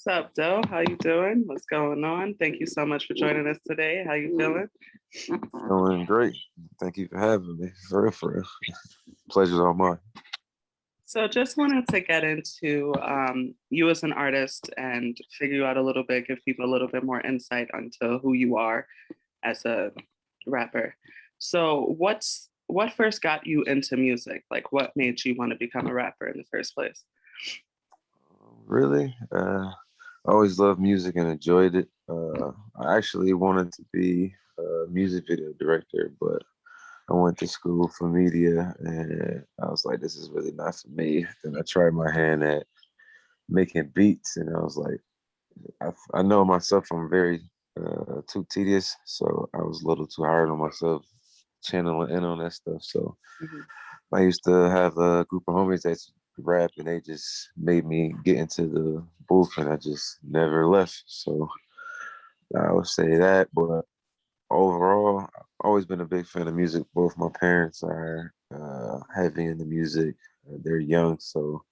What's up, Doe? How you doing? What's going on? Thank you so much for joining us today. How you feeling? Doing great. Thank you for having me. For real, for real. Pleasure's all mine. So, just wanted to get into you as an artist and figure you out a little bit, give people a little bit more insight onto who you are as a rapper. So, what first got you into music? Like, what made you want to become a rapper in the first place? Really, I always loved music and enjoyed it. I actually wanted to be a music video director, but I went to school for media, and I was like, "This is really not for me." Then I tried my hand at making beats, and I was like, "I know myself. I'm very too tedious, so I was a little too hard on myself, channeling in on that stuff." So Mhm. I used to have a group of homies that rap, and they just made me get into the booth, and I just never left. So I would say that. But overall, I've always been a big fan of music. Both my parents are heavy into music. They're young, so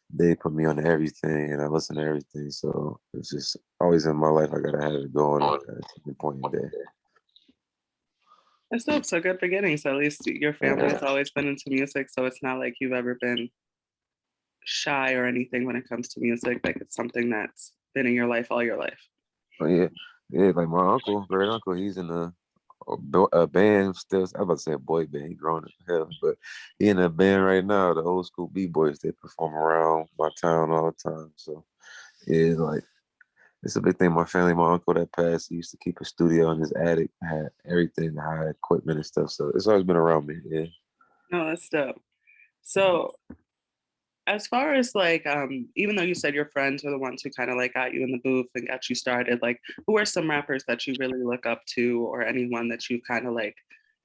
they put me on everything, and I listen to everything. So it's just always in my life. I gotta have it going at a certain point in the day. That's dope. So, good beginnings. At least your family has always been into music, so it's not like you've ever been shy or anything when it comes to music. Like, it's something that's been in your life all your life. But yeah, yeah, like my uncle, great uncle, he's in a band still. I was about to say a boy band. He grown as hell, but he in a band right now. The old school b boys. They perform around my town all the time. So yeah, like it's a big thing. My family, my uncle that passed, he used to keep a studio in his attic. Had everything, high equipment and stuff. So it's always been around me. Yeah. No, that's dope. So, as far as like, even though you said your friends are the ones who kind of like got you in the booth and got you started, like, who are some rappers that you really look up to, or anyone that you kind of like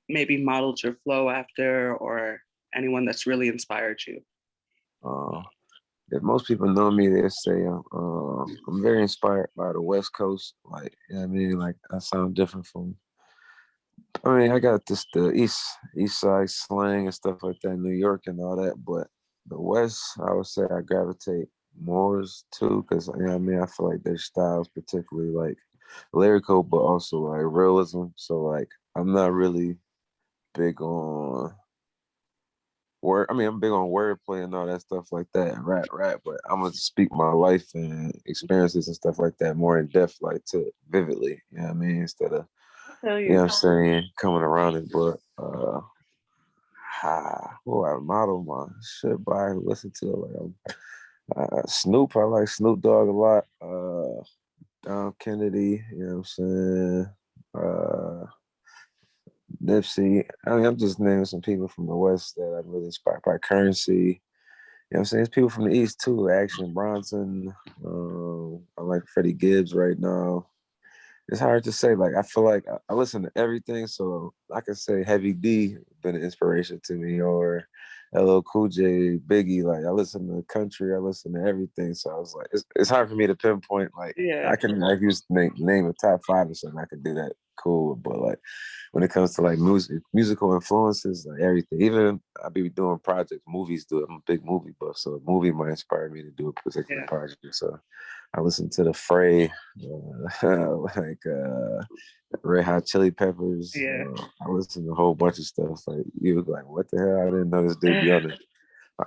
maybe modeled your flow after, or anyone that's really inspired you? Uh, if most people know me, they say I'm very inspired by the West Coast. Like, you know what I mean? Like, I sound different from. I mean, I got this the East Side slang and stuff like that, New York and all that. But the West, I would say I gravitate more to because you know what I mean. I feel like their styles, particularly like lyrical, but also like realism. So like, I'm not really big on word. I mean, I'm big on wordplay and all that stuff like that, and rap. But I'm gonna speak my life and experiences and stuff like that more in depth, like to vividly. You know what I mean? Instead of I feel you know you. what I'm saying, coming around it. But who I model my shit by, listen to it like Snoop. I like Snoop Dogg a lot. Don Kennedy. You know what I'm saying? Nipsey. I mean, I'm just naming some people from the West that I'm really inspired by. Currency. You know what I'm saying? It's people from the East too. Action Bronson. I like Freddie Gibbs right now. It's hard to say. Like I feel like I listen to everything, so I could say Heavy D been an inspiration to me, or LL Cool J, Biggie. Like I listen to country, I listen to everything. So I was like, it's hard for me to pinpoint. Like Yeah. I can like use name a top five or something. I could do that cool, but like when it comes to like musical influences, like everything. Even I be doing projects, movies do it. I'm a big movie buff, so a movie might inspire me to do a particular Yeah. project. So I listen to the Fray, like Red Hot Chili Peppers. Yeah. I listen to a whole bunch of stuff. Like you was like, what the hell? I didn't know this dude be on it.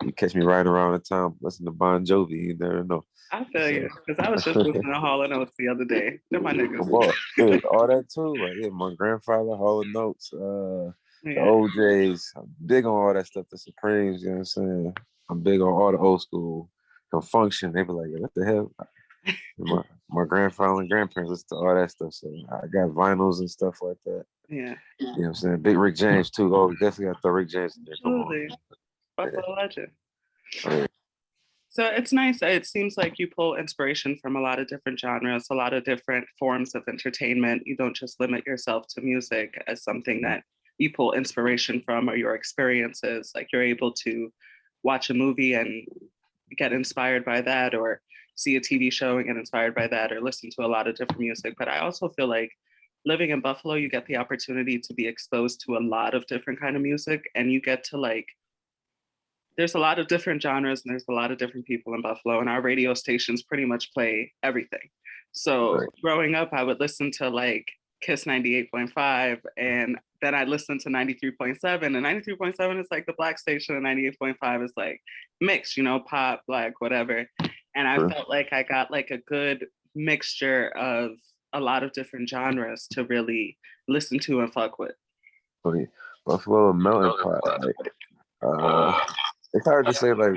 You catch me riding around the town, listen to Bon Jovi. You never know. I feel So, you. Because I was just listening to Hall and Oates the other day. They're my niggas. boy, yeah, all that too. Like, yeah, my grandfather, Hall and Notes, the Yeah. OJs. I'm big on all that stuff. The Supremes. You know what I'm saying? I'm big on all the old school. Function. They be like, what the hell? My grandfather and grandparents listen to all that stuff. So I got vinyls and stuff like that. Yeah. You know what I'm saying? Big Rick James too. Oh, definitely got to throw Rick James in there. Come on. Absolutely. Buffalo Legend. Yeah. So it's nice. It seems like you pull inspiration from a lot of different genres, a lot of different forms of entertainment. You don't just limit yourself to music as something that you pull inspiration from or your experiences. Like you're able to watch a movie and get inspired by that, or see a TV show and get inspired by that, or listen to a lot of different music. But I also feel like living in Buffalo, you get the opportunity to be exposed to a lot of different kind of music, and you get to like there's a lot of different genres and there's a lot of different people in Buffalo, and our radio stations pretty much play everything. So Right. growing up, I would listen to like Kiss 98.5, and then I listened to 93.7, and 93.7 is like the Black station, and 98.5 is like mixed, you know, pop, Black, whatever. And I Sure. felt like I got like a good mixture of a lot of different genres to really listen to and fuck with. Funny. Buffalo melting pot. Like, it's hard to say like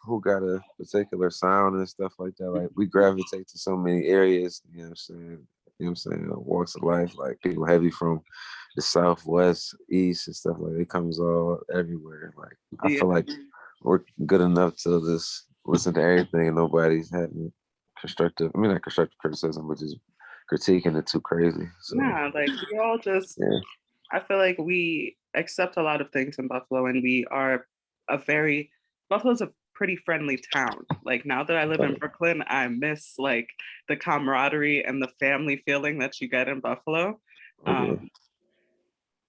who got a particular sound and stuff like that. Like we gravitate to so many areas. You know what I'm saying? You know what I'm saying? Walks of life. Like people heavy from the southwest, east, and stuff like that. It comes all everywhere. Like I Yeah, feel like we're good enough to just listen to everything and nobody's having constructive. I mean, not constructive criticism, but just critiquing it too crazy. So nah, like we all just, yeah, I feel like we accept a lot of things in Buffalo, and we are a very, Buffalo's a pretty friendly town. Like now that I live in right. Brooklyn, I miss like the camaraderie and the family feeling that you get in Buffalo. Oh, yeah. Um,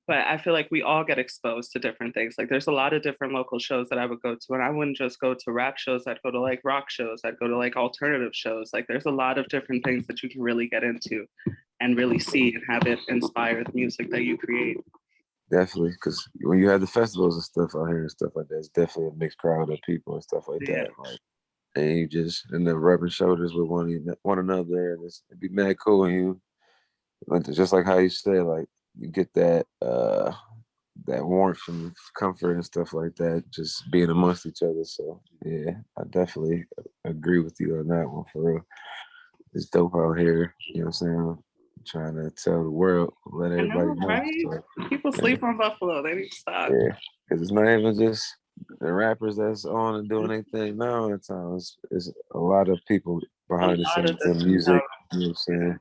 but I feel like we all get exposed to different things. Like there's a lot of different local shows that I would go to, and I wouldn't just go to rap shows. I'd go to like rock shows. I'd go to like alternative shows. Like there's a lot of different things that you can really get into and really see and have it inspire the music that you create. Definitely, because when you have the festivals and stuff out here and stuff like that, it's definitely a mixed crowd of people and stuff like Yeah, that. Like, and you just end up rubbing shoulders with one another, and it'd be mad cool. And you, like, just like how you say, like you get that warmth and comfort and stuff like that, just being amongst each other. So yeah, I definitely agree with you on that one for real. It's dope out here. You know what I'm saying? Trying to tell the world, let I everybody know, know. right? So People yeah. sleep on Buffalo. They need to stop. Yeah, because it's not even just the rappers that's on and doing anything now in town. It's a lot of people A behind the lot of scenes in different music, you know what I'm saying,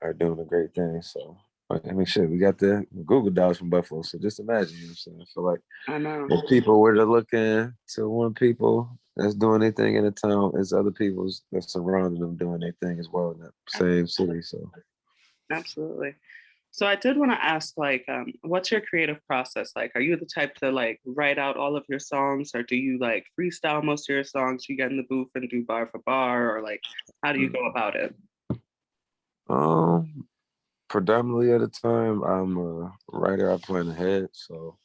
are doing a great thing. So, I mean, shit, we got the Google Dolls from Buffalo. So just imagine, you know what I'm saying? I feel like I know. if people were to look into one people that's doing anything in the town, it's other people's that's surrounding them doing their thing as well in that same city. So, Absolutely. So I did want to ask, like, what's your creative process like? Are you the type to like write out all of your songs, or do you like freestyle most of your songs? You get in the booth and do bar for bar, or like, how do you go about it? um, predominantly at the time, I'm a writer. I plan ahead. So,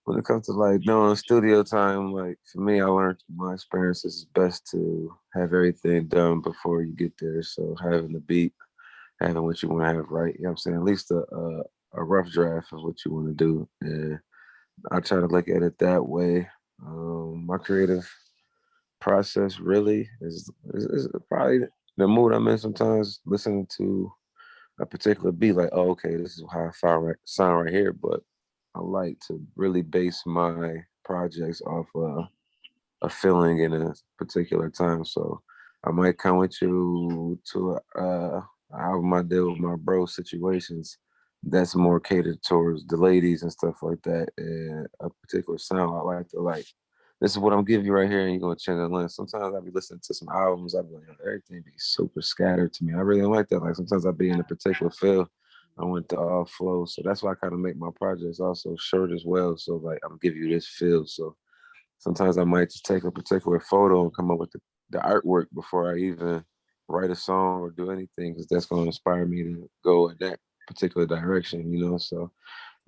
when it comes to like doing studio time, like for me, I learned from my experiences it's best to have everything done before you get there. So having the beat, having what you want to have right, you know what I'm saying? At least a rough draft of what you want to do. And I try to look at it that way. My creative process really is probably the mood I'm in sometimes listening to a particular beat, like, oh, okay, this is how I sound right here. But I like to really base my projects off a feeling in a particular time. So I might come with you to album I did with my bro situations that's more catered towards the ladies and stuff like that. And a particular sound I like to like. This is what I'm giving you right here, and you're gonna change the lens. Sometimes I'll be listening to some albums, I'll be like, everything be super scattered to me. I really don't like that. Like sometimes I'll be in a particular feel. I want to all flow. So that's why I kind of make my projects also short as well. So like I'm giving you this feel. So sometimes I might just take a particular photo and come up with the artwork before I even write a song or do anything, because that's going to inspire me to go in that particular direction, you know? So,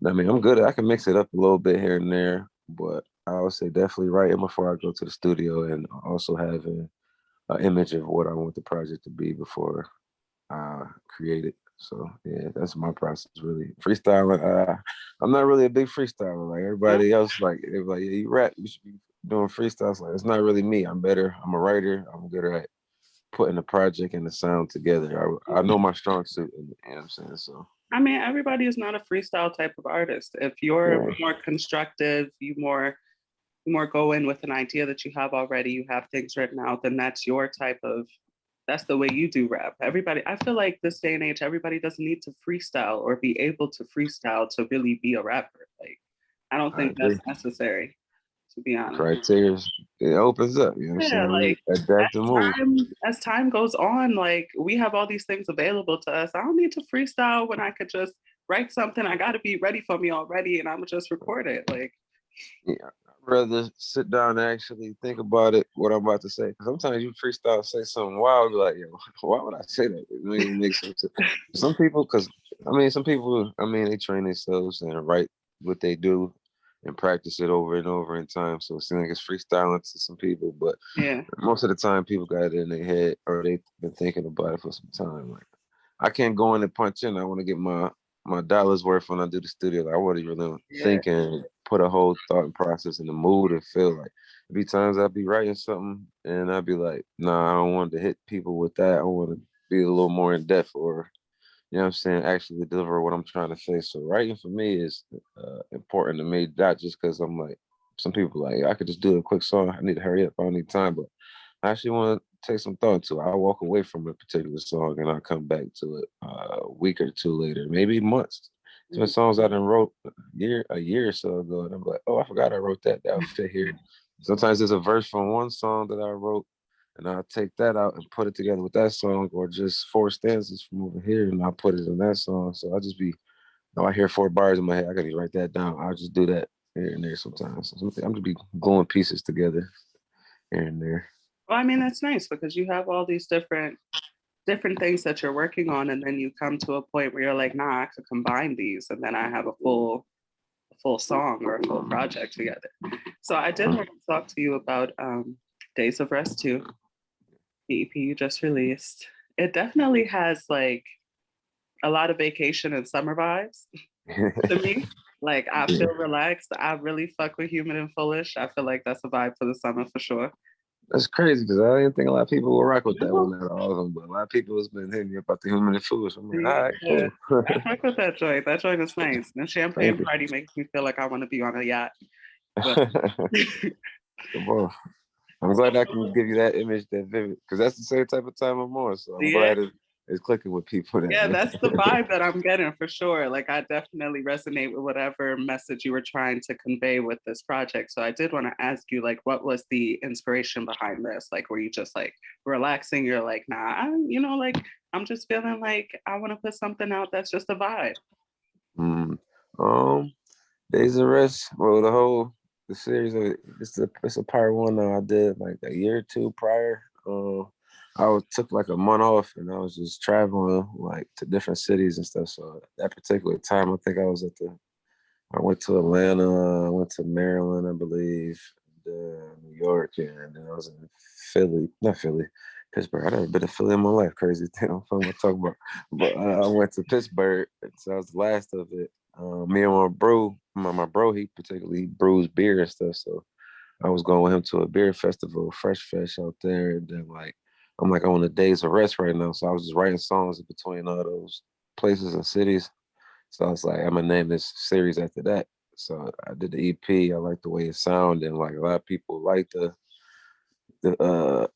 I mean, I'm good. I can mix it up a little bit here and there, but I would say definitely writing before I go to the studio and also having an image of what I want the project to be before I create it. So yeah, that's my process really. Freestyling, I'm not really a big freestyler. Like Huh? everybody else, like everybody, yeah, you rap, you should be doing freestyles. Like it's not really me. I'm better. I'm a writer. I'm good at putting the project and the sound together. I know my strong suit, and you know what I'm saying. So I mean, everybody is not a freestyle type of artist. If you're yeah, more constructive, you more go in with an idea that you have already, you have things written out, then that's your type of, that's the way you do rap. Everybody, I feel like this day and age, everybody doesn't need to freestyle or be able to freestyle to really be a rapper. Like, I don't I think that's agree. necessary, to be honest. Criteria, it opens up. You know what I'm Yeah, saying? like We adapt and move. as time goes on, like we have all these things available to us. I don't need to freestyle when I could just write something. I got to be ready for me already, and I'm just record it. Like, Yeah, rather sit down and actually think about it, what I'm about to say. 'Cause sometimes you freestyle, say something wild, be like, yo, why would I say that? It doesn't even make sense. Some people, because some people, they train themselves and write what they do and practice it over and over in time. So it seems like it's freestyling to some people, but Yeah. most of the time, people got it in their head or they've been thinking about it for some time. Like, I can't go in and punch in. I want to get my dollars worth when I do the studio. Like, I want to really Yeah. think and put a whole thought process in the mood and feel like. There be times I'd be writing something and I'd be like, nah, I don't want to hit people with that. I want to be a little more in depth or, you know what I'm saying, actually deliver what I'm trying to say. So writing for me is important to me, not just because I'm like, some people like, I could just do a quick song. I need to hurry up. I don't need time. But I actually want to take some thought to it. I'll walk away from a particular song and I'll come back to it a week or two later, maybe months. Some Mhm. songs I done wrote a year or so ago, and I'm like, oh, I forgot I wrote that. That'll fit here. Sometimes there's a verse from one song that I wrote, and I'll take that out and put it together with that song, or just four stanzas from over here, and I'll put it in that song. So I'll just be, oh, I hear four bars in my head. I gotta write that down. I'll just do that here and there sometimes. So I'm just be gluing pieces together here and there. Well, I mean, that's nice because you have all these different things that you're working on, and then you come to a point where you're like, nah, I could combine these, and then I have a full song or a full project together. So I did want to talk to you about Days of Rest 2, the EP you just released. It definitely has like a lot of vacation and summer vibes to me. Like I Yeah. feel relaxed. I really fuck with Human and Foolish. I feel like that's a vibe for the summer for sure. That's crazy because I didn't think a lot of people will rock with that No, one at all. But a lot of people has been hitting me about the human and foolish. I'm like, all right, yeah, cool. I fuck with that joint. That joint is nice. And Thank Champagne you. Party makes me feel like I want to be on a yacht. But Come on. I'm glad I can give you that image, that vivid, because that's the same type of time I'm on. So I'm yeah, glad it's clicking with people that yeah, way. that's the vibe that I'm getting for sure. Like I definitely resonate with whatever message you were trying to convey with this project. So I did want to ask you, like, what was the inspiration behind this? Like, were you just like relaxing? You're like, nah, like I'm just feeling like I want to put something out that's just a vibe. Mm. Um, Days of Rest. Well, the series of it's a part one I did like a year or two prior. Took like a month off and I was just traveling like to different cities and stuff. So that particular time, I think I went to Atlanta, I went to Maryland, I believe, New York, and then I was in Philly, not Philly, Pittsburgh. I've never been to Philly in my life. Crazy thing I'm talking about. But I went to Pittsburgh, so that was the last of it. Me and my bro, he particularly brews beer and stuff. So I was going with him to a beer festival, Fresh Fest out there, and then like I'm like on the days of rest right now. So I was just writing songs in between all those places and cities. So I was like, I'm gonna name this series after that. So I did the EP. I like the way it sounded, and like a lot of people like the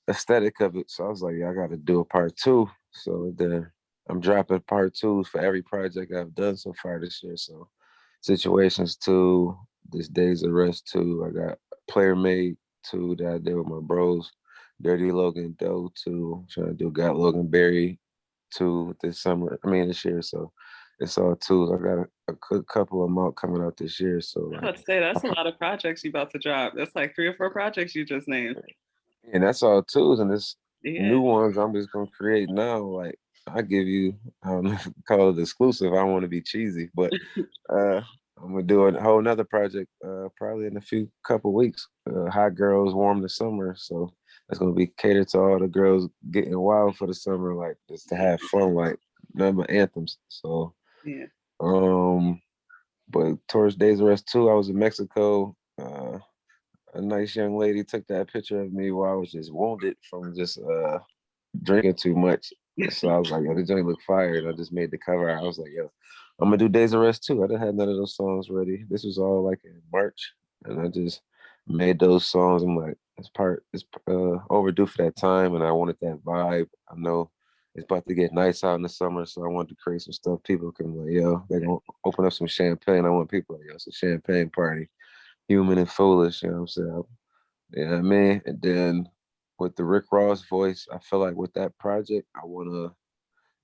aesthetic of it. So I was like, yeah, I got to do a part two. So then I'm dropping part twos for every project I've done so far this year. So Situations two, this Days of Rest two. I got Player Made two that I did with my bros. Dirty Logan Doe two. I'm trying to do Got Logan Berry two this summer. I mean this year. So it's all twos. I got a good couple of them out coming out this year. So I was like, about to say that's a lot of projects you about to drop. That's like 3 or 4 projects you just named. and that's all twos. And this Yeah. new ones I'm just gonna create now. Like I give you, I don't know if you call it exclusive. I don't want to be cheesy, but uh, I'm gonna do a whole nother project probably in a few couple weeks. Hot Girls Warm the Summer. So that's gonna be catered to all the girls getting wild for the summer, like just to have fun, like none but anthems. So Yeah. um, but towards Days of Rest 2, I was in Mexico. A nice young lady took that picture of me while I was just wounded from just drinking too much. So I was like, yo, this joint look fire. And I just made the cover. I was like, yo, I'm gonna do Days of Rest too. I didn't have none of those songs ready. This was all like in March. And I just made those songs. I'm like, it's overdue for that time. And I wanted that vibe. I know it's about to get nice out in the summer. So I wanted to create some stuff people can like, yo, they're gonna open up some champagne. I want people like, yo, it's a champagne party. Human and foolish, you know what I'm saying? You know what I mean? And then with the Rick Ross voice, I feel like with that project, I want to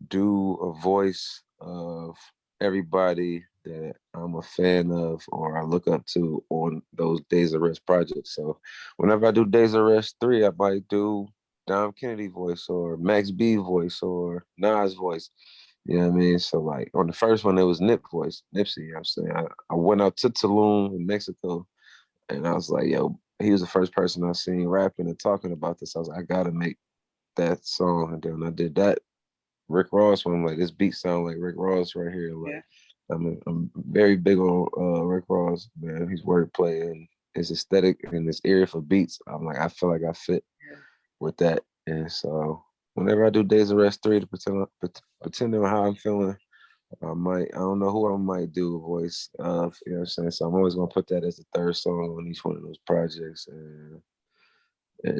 do a voice of everybody that I'm a fan of or I look up to on those Days of Rest projects. So whenever I do Days of Rest 3, I might do Dom Kennedy voice or Max B voice or Nas voice. You know what I mean? So like on the first one, it was Nip voice, Nipsey. You know what I'm saying? I went out to Tulum in Mexico and I was like, yo, he was the first person I seen rapping and talking about this. I was like, I gotta make that song. And then I did that Rick Ross one. I'm like, this beat sound like Rick Ross right here. Yeah. Like, I'm very big on Rick Ross, man. His wordplay and his aesthetic and his ear for beats. I'm like, I feel like I fit with that. And so whenever I do Days of Rest 3 to pretend on how I'm feeling, I don't know who I might do a voice of, you know what I'm saying? So I'm always gonna put that as the third song on each one of those projects and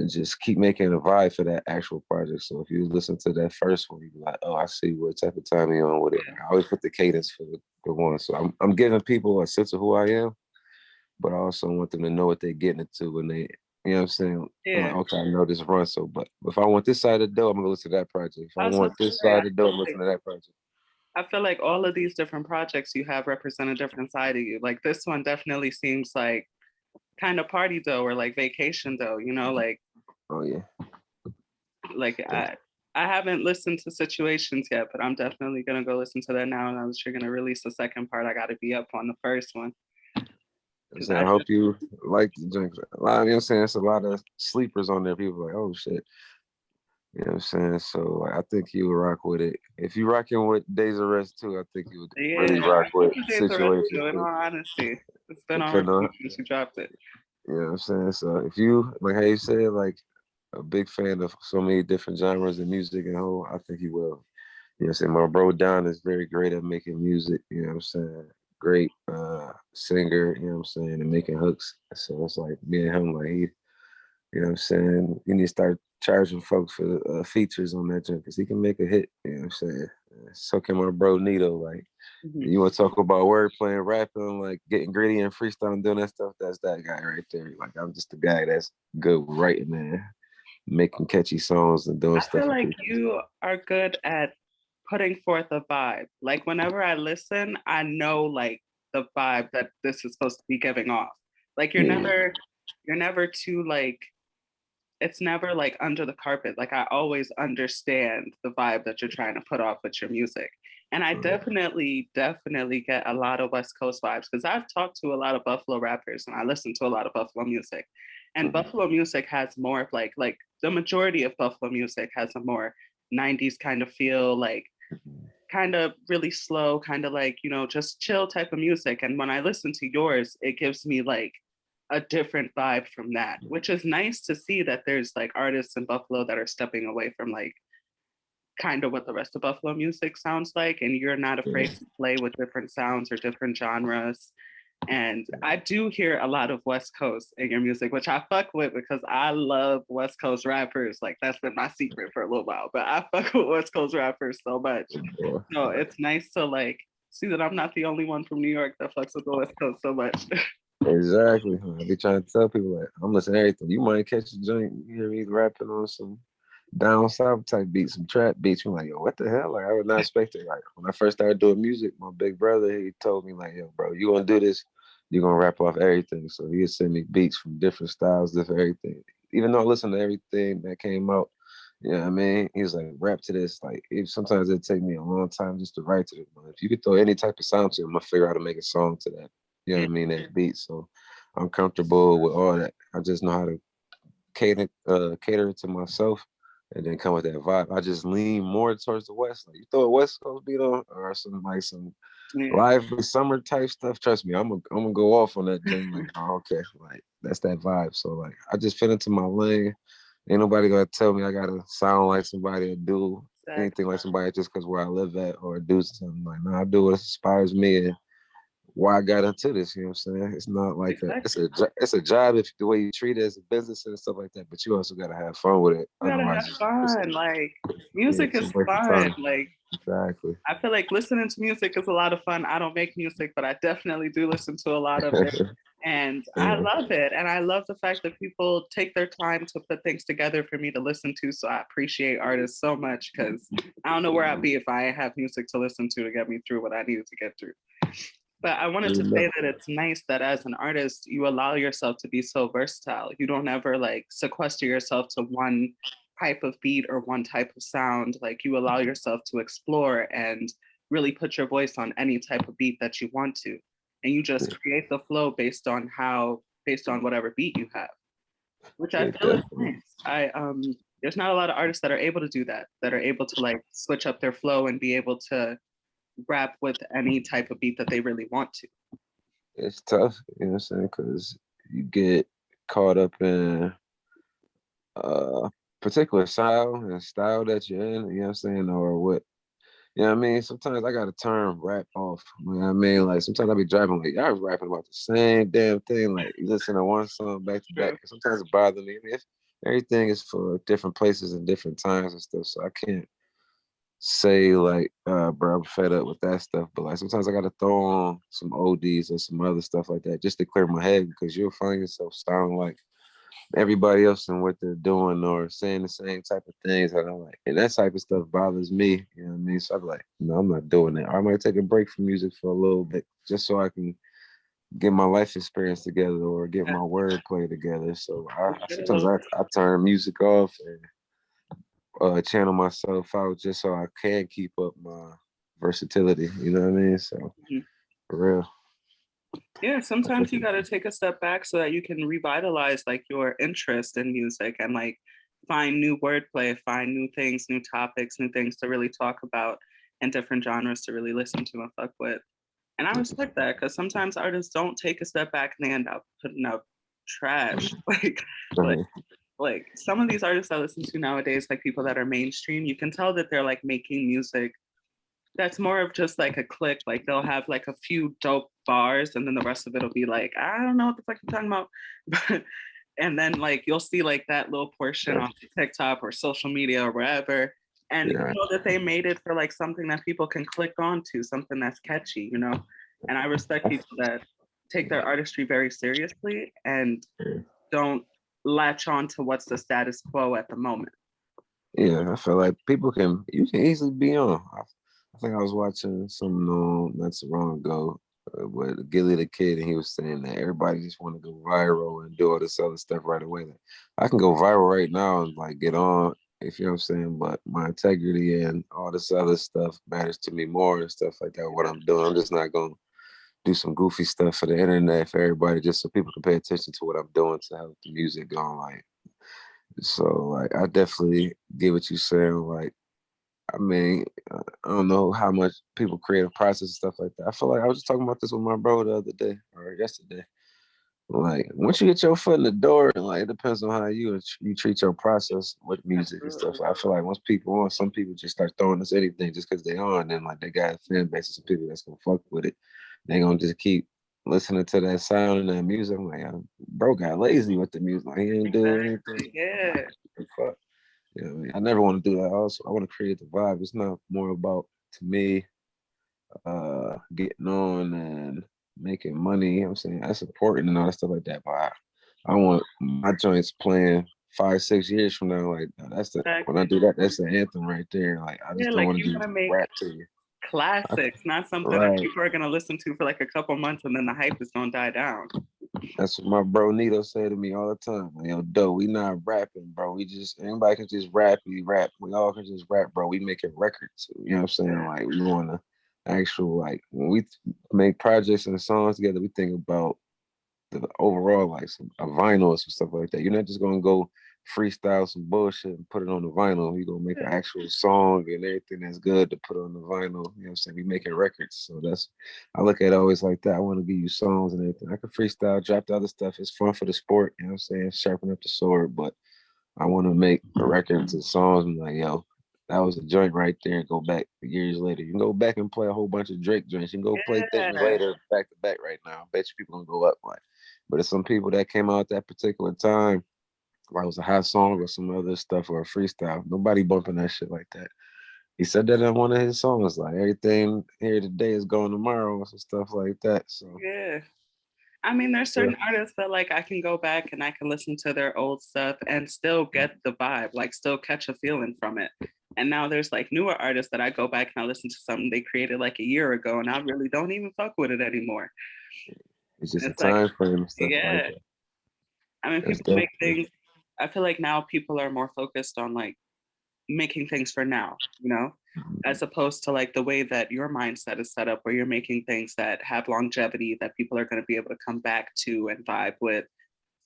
just keep making a vibe for that actual project. So if you listen to that first one, you be like, oh, I see what type of time you're on with it. I always put the cadence for the one. So I'm giving people a sense of who I am, but I also want them to know what they're getting into when they, you know what I'm saying? I'm like, Yeah. okay, I know this run. So, but if I want this side of the dough, I'm gonna listen to that project. If I I was about want to this say, side of the dough, I'm listening to that project. I feel like all of these different projects you have represent a different side of you. Like this one definitely seems like kind of party dough or like vacation dough, you know, Oh yeah. like I haven't listened to Situations yet, but I'm definitely gonna go listen to that now. And I was you're gonna release the second part. I gotta be up on the first one. I'm Cause saying, I I hope you like the drink. A lot, you know what I'm saying? It's a lot of sleepers on there. People like, oh shit. You know what I'm saying? So like, I think you would rock with it. If you rocking with Days of Rest too, I think you would yeah, really I rock with think Days of Rest Situations too, in all too. honesty. It's been on Depending on, repeat since you dropped it. you know what I'm saying? So if you, like how you said, like a big fan of so many different genres of music and whole, I think you will. You know what I'm saying? My bro Don is very great at making music, you know what I'm saying? Great singer, you know what I'm saying, and making hooks. So it's like me and him, like you know what I'm saying? You need to start charging folks for features on that joint because he can make a hit, you know what I'm saying? So can my bro Nito, like Mhm. you want to talk about wordplay and rapping, like getting gritty and freestyling, doing that stuff, that's that guy right there. Like I'm just the guy that's good with writing, man, making catchy songs and doing I stuff feel for like people. you are good at putting forth a vibe. Like whenever I listen, I know like the vibe that this is supposed to be giving off. Like Yeah. you're never too like it's never like under the carpet. Like I always understand the vibe that you're trying to put off with your music. And I definitely get a lot of West Coast vibes because I've talked to a lot of Buffalo rappers and I listen to a lot of Buffalo music. And Buffalo music has more of like the majority of Buffalo music has a more 90s kind of feel, like kind of really slow, kind of like, you know, just chill type of music. And when I listen to yours, it gives me like a different vibe from that, which is nice to see that there's like artists in Buffalo that are stepping away from like kind of what the rest of Buffalo music sounds like. And you're not afraid to play with different sounds or different genres. And I do hear a lot of West Coast in your music, which I fuck with because I love West Coast rappers. Like that's been my secret for a little while, but I fuck with West Coast rappers so much. So it's nice to like see that I'm not the only one from New York that fucks with the West Coast so much. Exactly. I be trying to tell people like I'm listening to everything. You might catch a joint, you hear me rapping on some down south type beats, some trap beats. You're like, yo, what the hell? Like I would not expect it. Like when I first started doing music, my big brother, he told me like, yo, bro, you gonna do this, you're gonna rap off everything. So he'd send me beats from different styles, different everything. Even though I listened to everything that came out, you know what I mean? He was like, rap to this. Like sometimes it'd take me a long time just to write to it. But if you could throw any type of sound to it, I'm gonna figure out how to make a song to that. You know what I mean? That beat. So I'm comfortable with all that. I just know how to cater it to myself and then come with that vibe. I just lean more towards the West. Like you throw a West Coast beat on or some Yeah. lively summer type stuff. Trust me, I'm gonna go off on that joint. Like, oh, okay, like that's that vibe. So like I just fit into my lane. Ain't nobody gonna tell me I gotta sound like somebody or do Exactly. anything like somebody just because where I live at or do something like. No, I do what inspires me and why I got into this. You know what I'm saying? It's not like Exactly. it's a job if the way you treat it as a business and stuff like that. But you also gotta have fun with it. You gotta Otherwise, have fun. Like yeah, music it's a is waste of fun. time. Like Exactly. I feel like listening to music is a lot of fun. I don't make music, but I definitely do listen to a lot of it. And I Yeah. love it. And I love the fact that people take their time to put things together for me to listen to. So I appreciate artists so much because I don't know where I'd be if I have music to listen to get me through what I needed to get through. But I wanted to say that it's nice that as an artist, you allow yourself to be so versatile. You don't ever like sequester yourself to one type of beat or one type of sound. Like you allow yourself to explore and really put your voice on any type of beat that you want to. And you just create the flow based on whatever beat you have, which I Yeah, feel is definitely. nice. There's not a lot of artists that are able to do that, that are able to like switch up their flow and be able to rap with any type of beat that they really want to. It's tough, you know what I'm saying? Because you get caught up in uh particular style that you're in, you know what I'm saying, or what. You know what I mean? Sometimes I gotta turn rap off. You know what I mean? Like sometimes I be driving like y'all rapping about the same damn thing. Like you listen to one song back to back. True. Sometimes it bothers me. I mean, everything is for different places and different times and stuff. So I can't say like, bro, I'm fed up with that stuff. But like sometimes I gotta throw on some ODs or some other stuff like that just to clear my head because you'll find yourself sounding like everybody else and what they're doing or saying the same type of things. And I'm like, and that type of stuff bothers me. You know what I mean? So I'm like, no, I'm not doing that. Or I might take a break from music for a little bit just so I can get my life experience together or get my wordplay together. So I turn music off and channel myself out just so I can keep up my versatility. You know what I mean? So Mhm. for real. Yeah, sometimes you got to take a step back so that you can revitalize like your interest in music and like find new wordplay, find new things, new topics, new things to really talk about and different genres to really listen to and fuck with. And I respect that because sometimes artists don't take a step back and they end up putting out trash. Like Right. like some of these artists I listen to nowadays, like people that are mainstream, you can tell that they're like making music that's more of just like a click. Like they'll have like a few dope bars, and then the rest of it'll be like, I don't know what the fuck you're talking about. But and then like you'll see like that little portion on TikTok or social media or wherever. And you Yeah. know that they made it for like something that people can click on to, something that's catchy, you know? And I respect people that take their artistry very seriously and don't latch on to what's the status quo at the moment. Yeah, I feel like you can easily be on. I think I was watching some not so long ago with Gilly the Kid, and he was saying that everybody just want to go viral and do all this other stuff right away. Like, I can go viral right now and like get on, if you know what I'm saying, but my integrity and all this other stuff matters to me more and stuff like that. What I'm doing, I'm just not gonna do some goofy stuff for the internet for everybody, just so people can pay attention to what I'm doing to help the music go. Like so, like, I definitely get what you're saying. Like, I mean, I don't know how much people creative process and stuff like that. I feel like I was just talking about this with my bro the other day or yesterday. Like, once you get your foot in the door, like, it depends on how you treat your process with music and stuff. Absolutely. I feel like once people on, some people just start throwing us anything just because they on, and like they got a fan base of people that's gonna fuck with it. They gonna just keep listening to that sound and that music. I'm like, bro got lazy with the music. Like, he didn't do anything. Exactly. Yeah. Fuck. Yeah, I mean, I never want to do that. Also, I want to create the vibe. It's not more about to me getting on and making money. You know what I'm saying that's important and all that stuff like that. But I want my joints playing 5, 6 years from now. Like that's the when I Exactly. do that, that's the anthem right there. Like I Yeah, just don't like want to you just want to make rap to you. I, classics, not something that right. people are gonna listen to for like a couple months and then the hype is gonna die down. That's what my bro Nito say to me all the time. Like, yo, dope, we not rapping, bro. We just anybody can just rap. We rap. We all can just rap, bro. We making records. You know what I'm saying? Like we want to actual like when we make projects and songs together, we think about the overall like a vinyl or some stuff like that. You're not just gonna go freestyle some bullshit and put it on the vinyl. You're gonna make an Yeah, actual song and everything that's good to put on the vinyl. You know what I'm saying? We making records. So that's I look at it always like that. I want to give you songs and everything. I can freestyle, drop the other stuff. It's fun for the sport, you know what I'm saying? Sharpen up the sword, but I want to make records and songs and like, yo, That was a joint right there and go back years later. You can go back and play a whole bunch of Drake joints. You can go play things Yeah, later back to back right now. I bet you people gonna go up like. But it's some people that came out at that particular time, like it was a hot song or some other stuff or a freestyle. Nobody bumping that shit like that. He said that in one of his songs, like everything here today is going tomorrow and some stuff like that. So yeah. I mean, there's yeah, certain artists that like I can go back and I can listen to their old stuff and still get the vibe, like still catch a feeling from it. And now there's like newer artists that I go back and I listen to something they created like a year ago and I really don't even fuck with it anymore. it's just And a it's like, time frame and stuff like yeah. that. I mean, That's people make definitely things. I feel like now people are more focused on like making things for now, as opposed to like the way that your mindset is set up, where you're making things that have longevity that people are going to be able to come back to and vibe with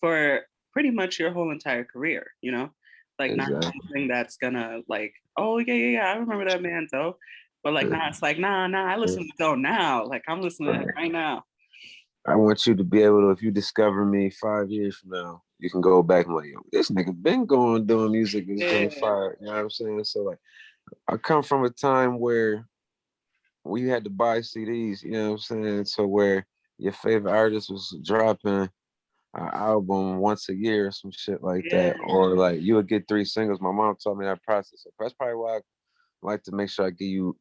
for pretty much your whole entire career. Like not exactly. something that's gonna like, oh yeah, yeah, yeah, I remember that man though. But like now it's like, nah, nah, I listen to Doe now. Like I'm listening to him Right. right now. I want you to be able to, if you discover me 5 years from now, you can go back and like, yo, this nigga been going doing music is Yeah. going fire. You know what I'm saying? So like, I come from a time where we had to buy CDs. You know what I'm saying? So where your favorite artist was dropping an album once a year or some shit like Yeah. that, or like you would get 3 singles. My mom taught me that process. So that's probably why I like to make sure I give you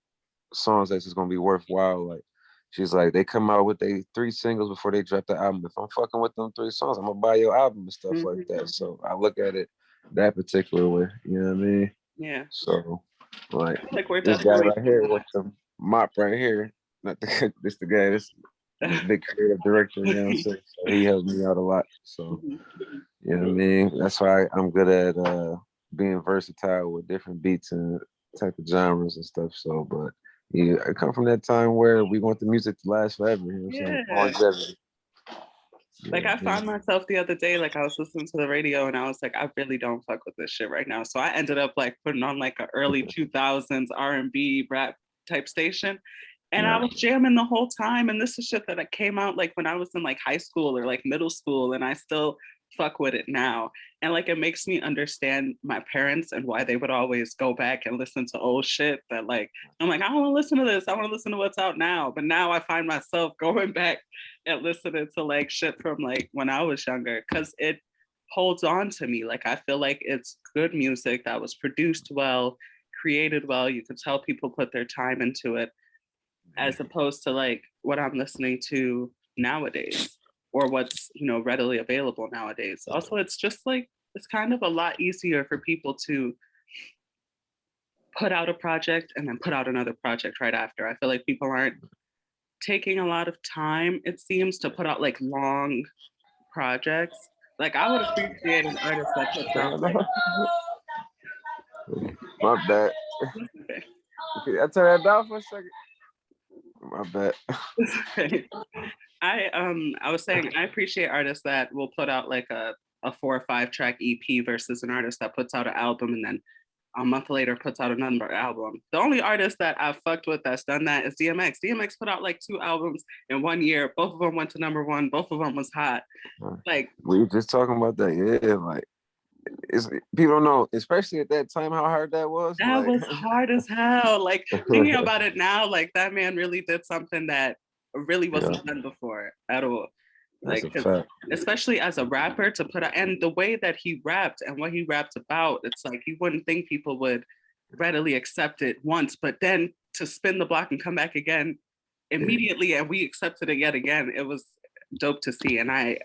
songs that's just gonna be worthwhile. Like she's like, they come out with 3 singles before they drop the album. If I'm fucking with them 3 songs, I'm gonna buy your album and stuff like Mhm. that. So I look at it that particular way. You know what I mean? Yeah. So like Like we're this guy definitely right here with the mop right here, not the, this the guy, this the big creative director, you know what I'm saying? So he helped me out a lot. So Mhm. you know what I mean? That's why I'm good at being versatile with different beats and type of genres and stuff. So but yeah, I come from that time where we want the music to last forever, you know what I'm saying? Yeah. Longevity. Like Yeah, I man. found myself the other day, like I was listening to the radio and I was like, I really don't fuck with this shit right now. So I ended up like putting on like an early 2000s R&B rap type station. And I Yeah. was jamming the whole time. And this is shit that I came out like when I was in like high school or like middle school. And I still fuck with it now. And like it makes me understand my parents and why they would always go back and listen to old shit that like, I'm like, I don't want to listen to this. I want to listen to what's out now. But now I find myself going back and listening to like shit from like when I was younger because it holds on to me. Like I feel like it's good music that was produced well, created well. You can tell people put their time into it, as opposed to like what I'm listening to nowadays or what's readily available nowadays. Also, it's just like it's kind of a lot easier for people to put out a project and then put out another project right after. I feel like people aren't taking a lot of time, it seems, to put out like long projects. Like I would appreciate an artist that puts out like My bad. Okay, I turn that down for a second. My bad. I was saying I appreciate artists that will put out like a 4 or 5 track EP versus an artist that puts out an album and then a month later puts out another album. The only artist that I've fucked with that's done that is DMX. DMX put out like 2 albums in one year. Both of them went to #1. Both of them was hot. Like We were just talking about that. Yeah, like it's people don't know, especially at that time, how hard that was. that Like was hard as hell. Like thinking about it now, like that man really did something that really yeah, wasn't done before at all. that's Like, a 'cause fact. especially as a rapper to put out, and the way that he rapped and what he rapped about, it's like you wouldn't think people would readily accept it once, but then to spin the block and come back again immediately, and we accepted it yet again. It was dope to see, and I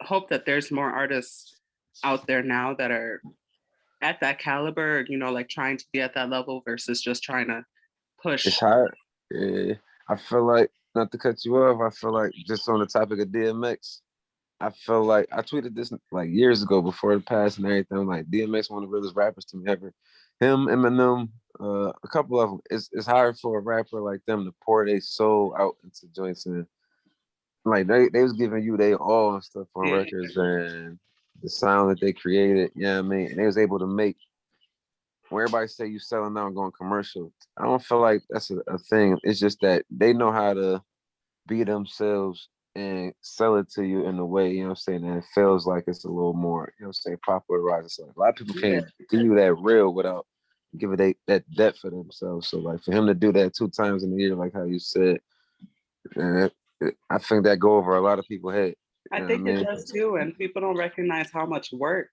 hope that there's more artists out there now that are at that caliber, like trying to be at that level versus just trying to It's push. hard. Yeah, I feel like not to cut you off. I feel like just on the topic of DMX, I feel like I tweeted this like years ago before the past and everything. I'm like DMX, one of the realest rappers to me ever. Him, Eminem, a couple of them. It's hard for a rapper like them to pour their soul out into joints and like they was giving you their all and stuff on Yeah, records and the sound that they created. You know what I mean? And they was able to make where everybody say you selling out and going commercial. I don't feel like that's a thing. It's just that they know how to be themselves and sell it to you in a way, you know what I'm saying, and it feels like it's a little more, you know what I'm saying, popularized. So a lot of people yeah, can't give you that real without give it that depth for themselves. So like for him to do that 2 times in a year, like how you said, and I think that go over a lot of people's head. I You know what I think it mean? does too, and people don't recognize how much work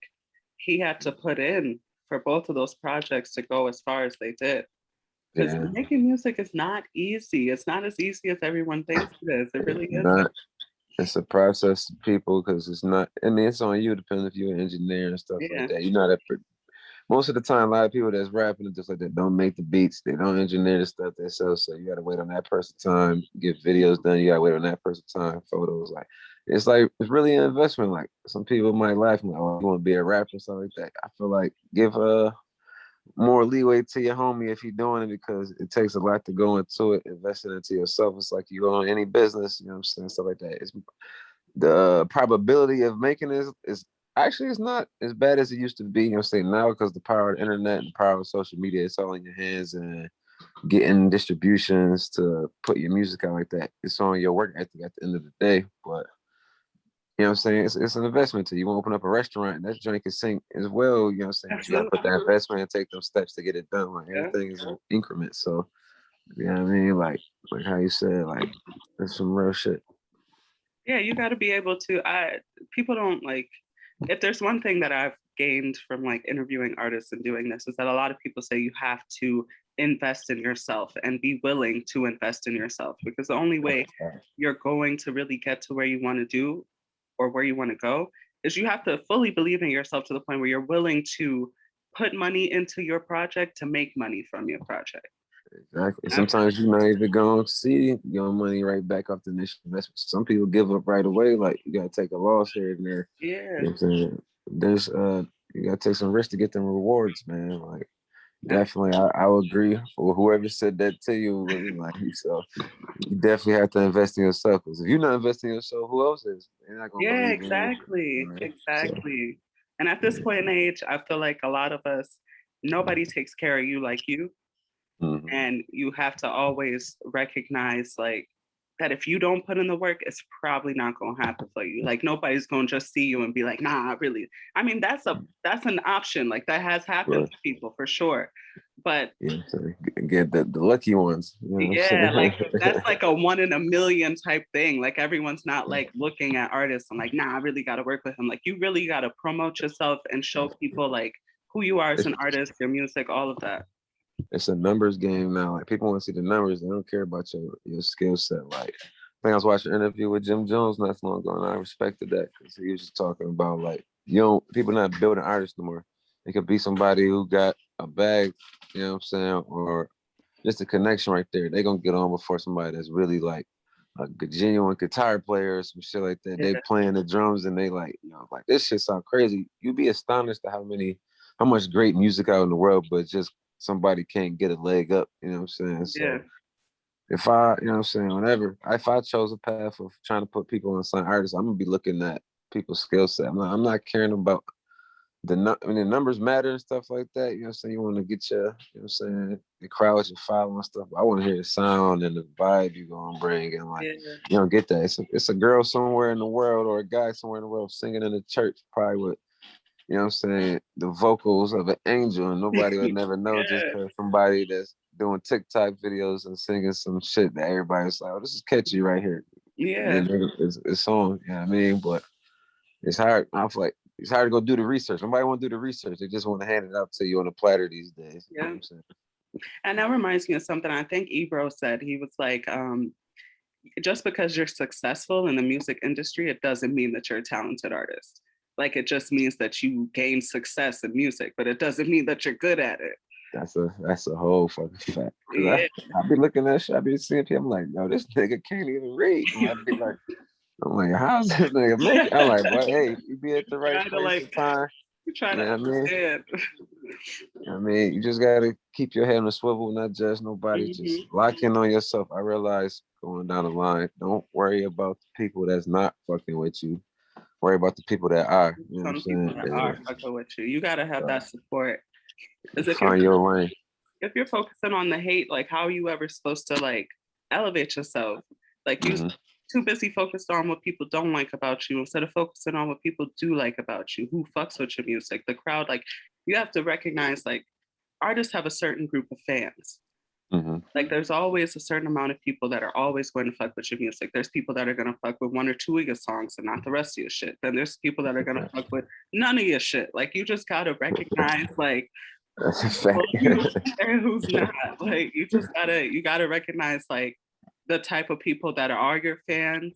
he had to put in for both of those projects to go as far as they did. Because Yeah, making music is not easy. It's not as easy as everyone thinks it is. It it's really isn't. not. It's a process to people because it's not. I mean, it's on you. Depending if you're an engineer and stuff like Yeah, that. You're not a most of the time, a lot of people that's rapping and just like that don't make the beats. They don't engineer the stuff themselves. So you got to wait on that person's time, get videos done. You got to wait on that person's time, photos. Like it's really an investment. Like some people might laugh, like, "Oh, you want to be a rapper or something like that." I feel like give more leeway to your homie if you're doing it because it takes a lot to go into it. Investing into yourself. It's like you own any business. You know what I'm saying? Stuff like that. It's the probability of making this is actually it's not as bad as it used to be. You know, say now because the power of the internet and the power of social media, it's all in your hands and getting distributions to put your music out like that. It's on your work ethic at the end of the day. But you know what I'm saying? It's an investment to you. You want to open up a restaurant and that joint can sink as well, you know what I'm saying? But you gotta put absolutely. that investment and take those steps to get it done. Like Yeah. everything is in increments. So you know what I mean? Like how you said, like it's some real shit. Yeah, you got to be able to. People don't like. If there's one thing that I've gained from like interviewing artists and doing this is that a lot of people say you have to invest in yourself and be willing to invest in yourself because the only way you're going to really get to where you want to do or where you want to go is you have to fully believe in yourself to the point where you're willing to put money into your project to make money from your project. Exactly. That's, Sometimes you're not even going to see your money right back off the initial investment. Some people give up right away. Like you got to take a loss here and there. yeah, You know what I'm saying? There's you got to take some risks to get them rewards, man. Like definitely, I would agree. Or whoever said that to you was like, so you definitely have to invest in yourself. Because if you're not investing in yourself, who else is? They're not gonna yeah, believe in you. exactly, Right? So exactly. And at this yeah. point in age, I feel like a lot of us, nobody takes care of you like you. Mhm. And you have to always recognize like that if you don't put in the work, it's probably not gonna happen for you. Like nobody's gonna just see you and be like, nah, really. I mean, that's an option. Like that has happened Right. to people for sure. But Yeah. So get the lucky ones. You know what I'm yeah, like that's saying? like a one in a million type thing. Like everyone's not like looking at artists and like, nah, I really gotta work with him. Like you really gotta promote yourself and show people like who you are as it's, an artist, your music, all of that. it's a numbers game now. Like people want to see the numbers. They don't care about your skill set. Like I think I was watching an interview with Jim Jones not so long ago, and I respected that because he was just talking about like you don't people not building artists no more. It could be somebody who got a bag, you know what I'm saying, or just a connection right there. They gonna get on before somebody that's really like a genuine guitar player or some shit like that. They Yeah, playing the drums and they like this shit sound crazy. You'd be astonished at how much great music out in the world, but just somebody can't get a leg up. You know what I'm saying? yeah, So if I, you know what I'm saying, whenever if I chose a path of trying to put people on sign artists, I'm gonna be looking at people's skill set. I'm not caring about I mean, the numbers matter and stuff like that. You know what I'm saying? You want to get your, you know what I'm saying, the crowd your following and stuff. I want to hear the sound and the vibe you're gonna bring, and like yeah, you don't get that. It's a girl somewhere in the world or a guy somewhere in the world singing in the church, probably with, you know what I'm saying, the vocals of an angel, and nobody would never know just yeah, because somebody that's doing TikTok videos and singing some shit that everybody's like, oh, this is catchy right here. And yeah. then it's on, you know what I mean? But it's hard. I feel like it's hard to go do the research. Nobody want to do the research. They just want to hand it out to you on a platter these days. You know what Yeah. I'm saying? And that reminds me of something I think Ebro said. He was like, just because you're successful in the music industry, it doesn't mean that you're a talented artist. Like it just means that you gain success in music, but it doesn't mean that you're good at it. That's a whole fucking fact. Cause Yeah. I be looking at shit, I be seeing people, I'm like, yo, this nigga can't even read. And I'm like, how's this nigga make it? I'm like, boy, hey, you be at the right Trying to place like and time. try You to know what I mean? understand. I mean, you just gotta keep your head on the swivel, not judge nobody. Just Hmm. lock in on yourself. I realize going down the line, don't worry about the people that's not fucking with you. Worry about the people that are. You know what I'm Some people saying? that are fucking with you. You gotta have So that support. Because find your lane. if you're focusing on the hate, like how are you ever supposed to like elevate yourself? Like you Hmm. too busy focused on what people don't like about you instead of focusing on what people do like about you, who fucks with your music, the crowd. Like you have to recognize like artists have a certain group of fans. Mm-hmm. Like there's always a certain amount of people that are always going to fuck with your music. There's people that are going to fuck with one or two of your songs and not the rest of your shit. Then there's people that are going to fuck with none of your shit. Like you just got to recognize like That's a fact. and who's not. Like you gotta recognize like the type of people that are your fans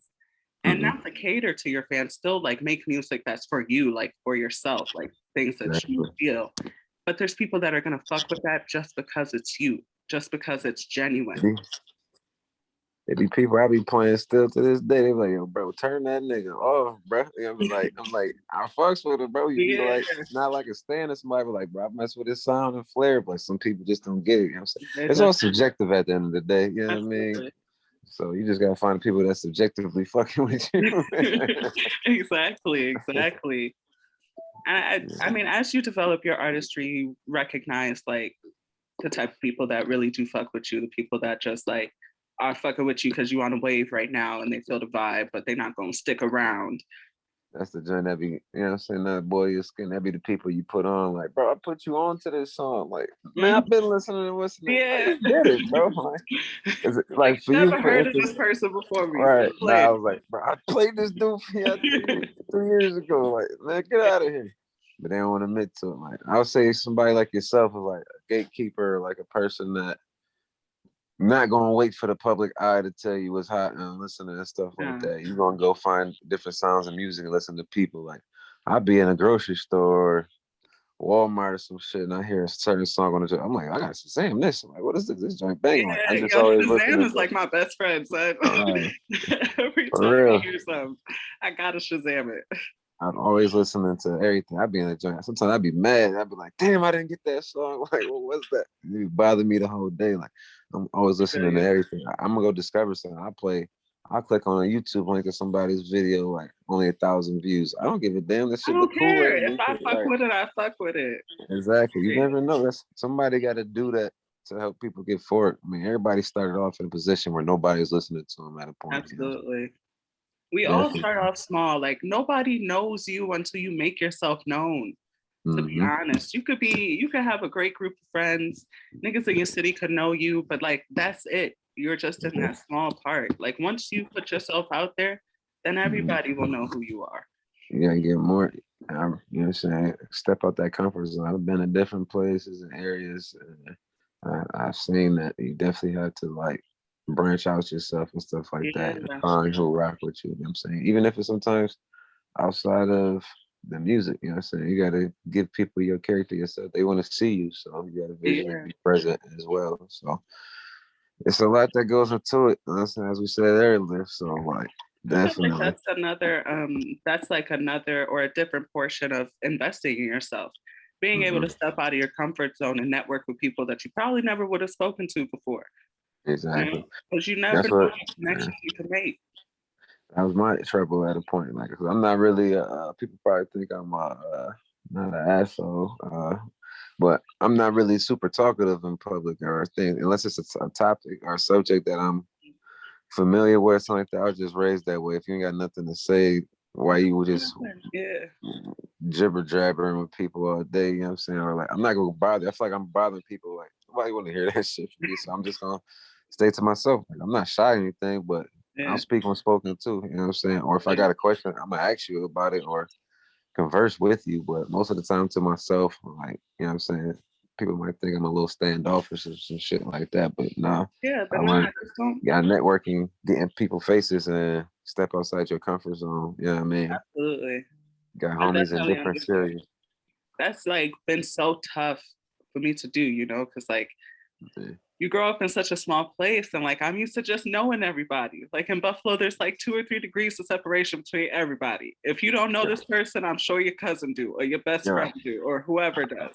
and Mm-hmm. not to cater to your fans, still like make music that's for you, like for yourself, like things that you Exactly. feel. But there's people that are gonna fuck with that just because it's you, just because it's genuine. It be people I be playing still to this day. They be like, yo, bro, turn that nigga off, bro. I'm like, I fucks with it, bro. You be Yeah, like, not like a stand or somebody be like, bro, I mess with his sound and flair, but some people just don't get it. You know what I'm saying? it It's does. all subjective at the end of the day. You know what I mean? Absolutely. So you just gotta find the people that's subjectively fucking with you. Exactly, exactly. I mean, as you develop your artistry, you recognize like the type of people that really do fuck with you, the people that just like are fucking with you because you on a wave right now and they feel the vibe, but they're not gonna stick around. That's the joint that be, you know what I'm saying? That boy, your skin, that be the people you put on. Like, bro, I put you on to this song. Like, man, Mhm. I've been listening and listening. Bro, Yeah. you did it, bro. Like, is it Like like for you, never for heard of instance? this person before me. Right. So Now I play was like, bro, I played this dude for you it. 3 years ago. Like, man, get out of here. But they don't want to admit to it. Like, I would say somebody like yourself is like a gatekeeper, like a person that not gonna wait for the public eye to tell you what's hot and listen and stuff like Yeah. that. You're gonna go find different sounds of music and listen to people. Like, I'll be in a grocery store, Walmart or some shit, and I hear a certain song on the joint. I'm like, I gotta Shazam this. I'm like, what is this? This joint banging. Like, Yeah, I'm just yo, always Shazam listening is to, like my best friend, son. right, Every for time I real. hear something, I gotta Shazam it. I'm always listening to everything. I'd be in the joint. Sometimes I'd be mad. I'd be like, damn, I didn't get that song. Like, what was that? It bothered me the whole day. Like, I'm always listening to Yeah. everything. I'm gonna go discover something. I click on a YouTube link of somebody's video, like only 1,000 views. I don't give a damn. That I shit look don't cool, right? care. If I fuck Right. with it, I fuck with it. Exactly. You never know. That's somebody got to do that to help people get forward. I mean, everybody started off in a position where nobody's listening to them at a point. You know, Absolutely. We all definitely. start off small. Like nobody knows you until you make yourself known. To be Mm-hmm. honest, you could have a great group of friends. Niggas in your city could know you, but like that's it. You're just in that small part. Like once you put yourself out there, then everybody will know who you are. You gotta get more. You know what I'm saying? Step out that comfort zone. I've been in different places and areas. I've seen that you definitely have to like branch out yourself and stuff like that and Yeah. find who rock with you. You know what I'm saying? Even if it's sometimes outside of the music, you know what I'm saying? You gotta give people your character yourself. They want to see you. So you gotta visually Yeah. be present as well. So it's a lot that goes into it. You know what I'm saying? As we said earlier. So like I feel like definitely. that's like another or a different portion of investing in yourself. Being able Mm-hmm. to step out of your comfort zone and network with people that you probably never would have spoken to before. You know, Exactly. because you never That's know what what connections you can make. that was my trouble at a point. Like, 'cause I'm not really. People probably think I'm not an asshole, but I'm not really super talkative in public or things unless it's a topic or a subject that I'm familiar with. Something like that. I was just raised that way. If you ain't got nothing to say, why you would just Yeah. jibber jabbering with people all day? You know what I'm saying? Or like, I'm not gonna bother. I feel like I'm bothering people. Like, nobody want to hear that shit from me, so I'm just gonna stay to myself. Like, I'm not shy or anything, but I'll Yeah. speak when spoken to. You know what I'm saying? Or if I got a question, I'm gonna ask you about it or converse with you. But most of the time to myself, like, you know what I'm saying? People might think I'm a little standoffish or some shit like that, but nah. Yeah, I but want nah, just don't. got networking, getting people faces and step outside your comfort zone. You know what I mean? Absolutely. Got I homies in definitely different understand. cities. That's like been so tough for me to do, you know, because like Yeah. you grow up in such a small place and like I'm used to just knowing everybody. Like in Buffalo, there's like 2 or 3 degrees of separation between everybody. If you don't know this person, I'm sure your cousin do, or your best Yeah. friend do, or whoever does.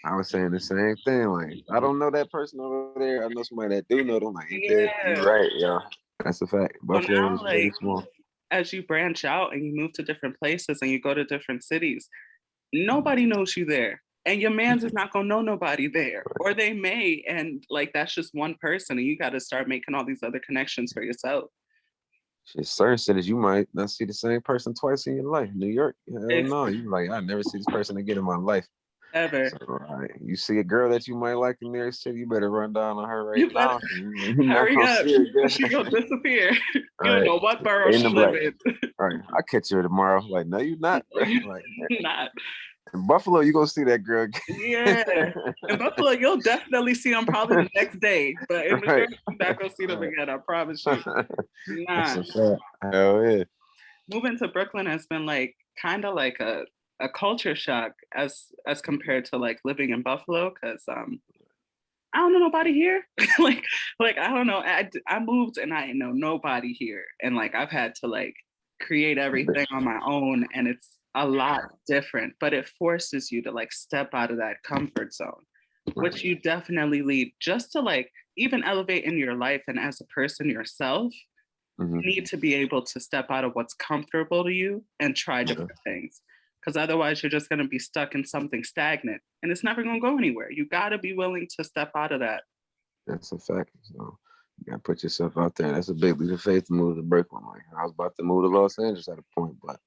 I was saying the same thing. Like, I don't know that person over there. I know somebody that do know them. Like, you did. You're Yeah. right. Yeah. That's a fact. So Buffalo now is really like small. as you branch out and you move to different places and you go to different cities, nobody knows you there. And your man's is not gonna know nobody there. Or they may, and like that's just one person, and you gotta start making all these other connections for yourself. Shit, certain cities you might not see the same person twice in your life. New York, hell Ex- no. You like, I never see this person again in my life. ever. So, you see a girl that you might like in New York City, you better run down on her right You better now. You're not hurry gonna up. see her again. She gonna disappear. All You don't right. know what borough In she the live black. in. All right. I'll catch her tomorrow. Like, no, you're not, bro. You Like not. in Buffalo, you gonna see that girl Yeah. again. In Buffalo, you'll definitely see them probably the next day. But in New Right. York, you're not gonna see them again. I promise you. You're That's not. a fact. Hell yeah. Moving to Brooklyn has been like kind of like a culture shock as compared to like living in Buffalo because I don't know nobody here. like I don't know. I moved and I know nobody here, and like I've had to like create everything on my own, and it's a lot different. But it forces you to like step out of that comfort zone, which you definitely need just to like even elevate in your life and as a person yourself. Mm-hmm. You need to be able to step out of what's comfortable to you and try different things. Because otherwise, you're just going to be stuck in something stagnant and it's never going to go anywhere. You got to be willing to step out of that. That's a fact. So you gotta put yourself out there. That's a big leap of faith to move to Brooklyn. Like I was about to move to Los Angeles at a point, but